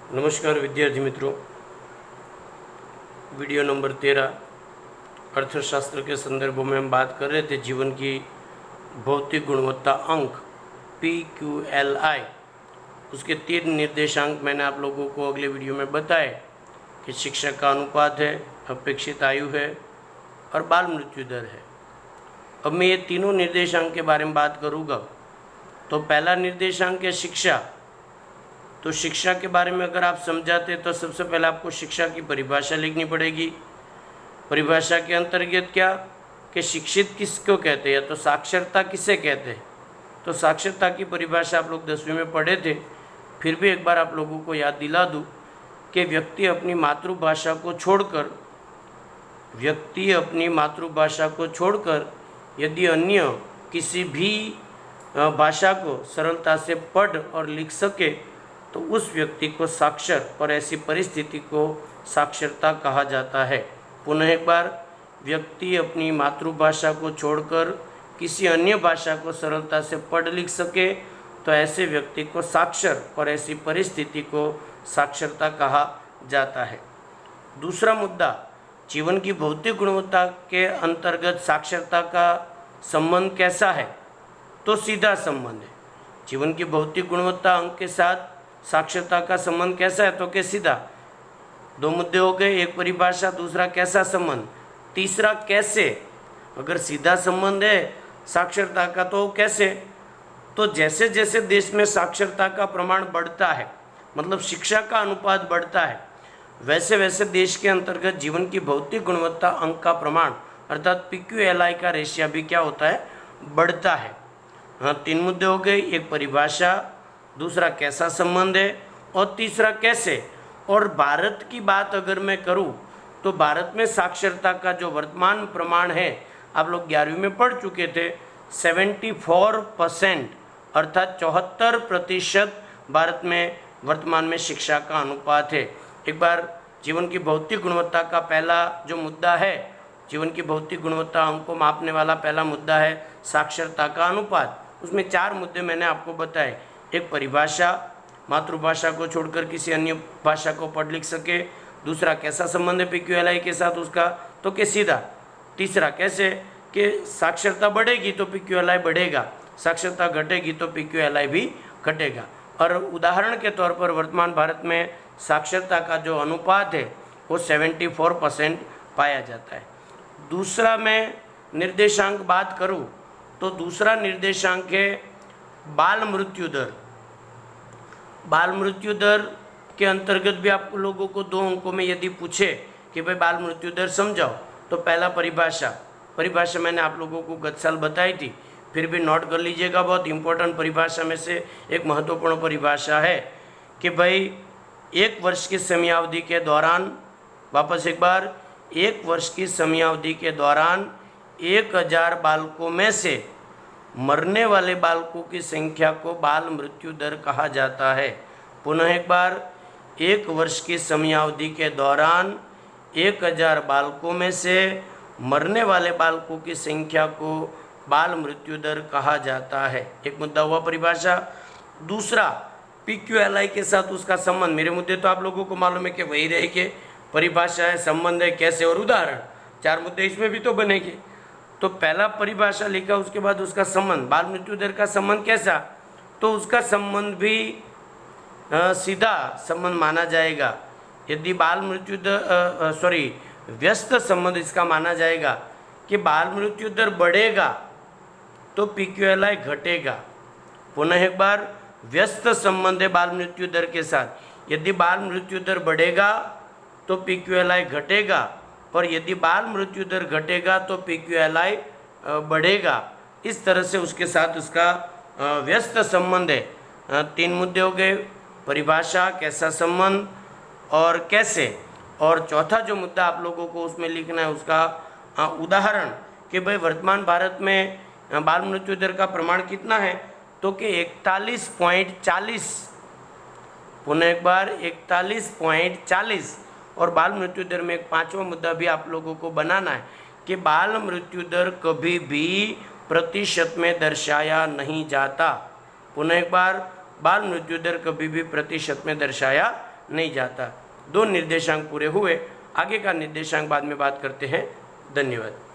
नमस्कार विद्यार्थी मित्रों, वीडियो नंबर 13 अर्थशास्त्र के संदर्भों में हम बात कर रहे थे जीवन की भौतिक गुणवत्ता अंक PQLI। उसके 3 निर्देशांक मैंने आप लोगों को अगले वीडियो में बताए कि शिक्षा का अनुपात है, अपेक्षित आयु है और बाल मृत्यु दर है। अब मैं ये तीनों निर्देशांक के बारे में बात करूँगा। तो पहला निर्देशांक है शिक्षा। तो शिक्षा के बारे में अगर आप समझाते तो सबसे पहले आपको शिक्षा की परिभाषा लिखनी पड़ेगी। परिभाषा के अंतर्गत क्या कि शिक्षित किसको कहते हैं, या तो साक्षरता किसे कहते हैं। तो साक्षरता की परिभाषा आप लोग 10वीं में पढ़े थे, फिर भी एक बार आप लोगों को याद दिला दूँ कि व्यक्ति अपनी मातृभाषा को छोड़कर यदि अन्य किसी भी भाषा को सरलता से पढ़ और लिख सके तो उस व्यक्ति को साक्षर, और ऐसी परिस्थिति को साक्षरता कहा जाता है। पुनः एक बार, व्यक्ति अपनी मातृभाषा को छोड़कर किसी अन्य भाषा को सरलता से पढ़ लिख सके तो ऐसे व्यक्ति को साक्षर, और ऐसी परिस्थिति को साक्षरता कहा जाता है। दूसरा मुद्दा, जीवन की भौतिक गुणवत्ता के अंतर्गत साक्षरता का संबंध कैसा है? तो सीधा संबंध है। जीवन की भौतिक गुणवत्ता अंक के साथ साक्षरता का संबंध कैसा है? तो कि सीधा। 2 मुद्दे हो गए, एक परिभाषा, दूसरा कैसा संबंध, तीसरा कैसे। अगर सीधा संबंध है साक्षरता का तो कैसे? तो जैसे जैसे देश में साक्षरता का प्रमाण बढ़ता है, मतलब शिक्षा का अनुपात बढ़ता है, वैसे वैसे देश के अंतर्गत जीवन की भौतिक गुणवत्ता अंक का प्रमाण अर्थात PQLI का रेशिया भी क्या होता है? बढ़ता है। हाँ, 3 मुद्दे हो गए, एक परिभाषा, दूसरा कैसा संबंध है और तीसरा कैसे। और भारत की बात अगर मैं करूं तो भारत में साक्षरता का जो वर्तमान प्रमाण है, आप लोग 11वीं में पढ़ चुके थे, 74% अर्थात 74% भारत में वर्तमान में शिक्षा का अनुपात है। एक बार, जीवन की भौतिक गुणवत्ता का पहला जो मुद्दा है, जीवन की भौतिक गुणवत्ता अंक को मापने वाला पहला मुद्दा है साक्षरता का अनुपात। उसमें 4 मुद्दे मैंने आपको बताए। एक परिभाषा, मातृभाषा को छोड़कर किसी अन्य भाषा को पढ़ लिख सके। दूसरा कैसा संबंध है PQLI के साथ उसका, तो कि सीधा। तीसरा कैसे, कि साक्षरता बढ़ेगी तो PQLI बढ़ेगा, साक्षरता घटेगी तो PQLI भी घटेगा। और उदाहरण के तौर पर वर्तमान भारत में साक्षरता का जो अनुपात है वो 74% पाया जाता है। दूसरा मैं निर्देशांक बात करूं तो दूसरा निर्देशांक है बाल मृत्यु दर। बाल मृत्यु दर के अंतर्गत भी आप लोगों को 2 अंकों में यदि पूछे कि भाई बाल मृत्यु दर समझाओ, तो पहला परिभाषा मैंने आप लोगों को गत साल बताई थी, फिर भी नोट कर लीजिएगा। बहुत इंपॉर्टेंट परिभाषा में से एक महत्वपूर्ण परिभाषा है कि भाई 1 वर्ष की समयावधि के दौरान, वापस एक बार, 1 वर्ष की समयावधि के दौरान 1000 बालकों में से मरने वाले बालकों की संख्या को बाल मृत्यु दर कहा जाता है। पुनः एक बार, 1 वर्ष की समयावधि के दौरान 1000 बालकों में से मरने वाले बालकों की संख्या को बाल मृत्यु दर कहा जाता है। एक मुद्दा हुआ परिभाषा। दूसरा, PQLI के साथ उसका संबंध। मेरे मुद्दे तो आप लोगों को मालूम है कि वही रहेंगे, परिभाषा है, संबंध है, कैसे और उदाहरण। 4 मुद्दे इसमें भी तो बनेंगे। तो पहला परिभाषा लिखा, उसके बाद उसका संबंध, बाल मृत्यु दर का संबंध कैसा, तो उसका संबंध भी सीधा संबंध माना जाएगा। यदि बाल मृत्यु दर व्यस्त संबंध इसका माना जाएगा कि बाल मृत्यु दर बढ़ेगा तो PQLI घटेगा। पुनः एक बार, व्यस्त संबंध है बाल मृत्यु दर के साथ। यदि बाल मृत्यु दर बढ़ेगा तो PQLI घटेगा, और यदि बाल मृत्यु दर घटेगा तो PQLI बढ़ेगा। इस तरह से उसके साथ उसका व्यस्त संबंध है। 3 मुद्दे हो गए, परिभाषा, कैसा संबंध और कैसे। और चौथा जो मुद्दा आप लोगों को उसमें लिखना है उसका उदाहरण, कि भाई वर्तमान भारत में बाल मृत्यु दर का प्रमाण कितना है, तो कि 41.40। पुनः एक बार, 41.40। और बाल मृत्यु दर में एक 5वां मुद्दा भी आप लोगों को बनाना है कि बाल मृत्यु दर कभी भी प्रतिशत में दर्शाया नहीं जाता। पुनः एक बार, बाल मृत्यु दर कभी भी प्रतिशत में दर्शाया नहीं जाता। 2 निर्देशांक पूरे हुए, आगे का निर्देशांक बाद में बात करते हैं। धन्यवाद।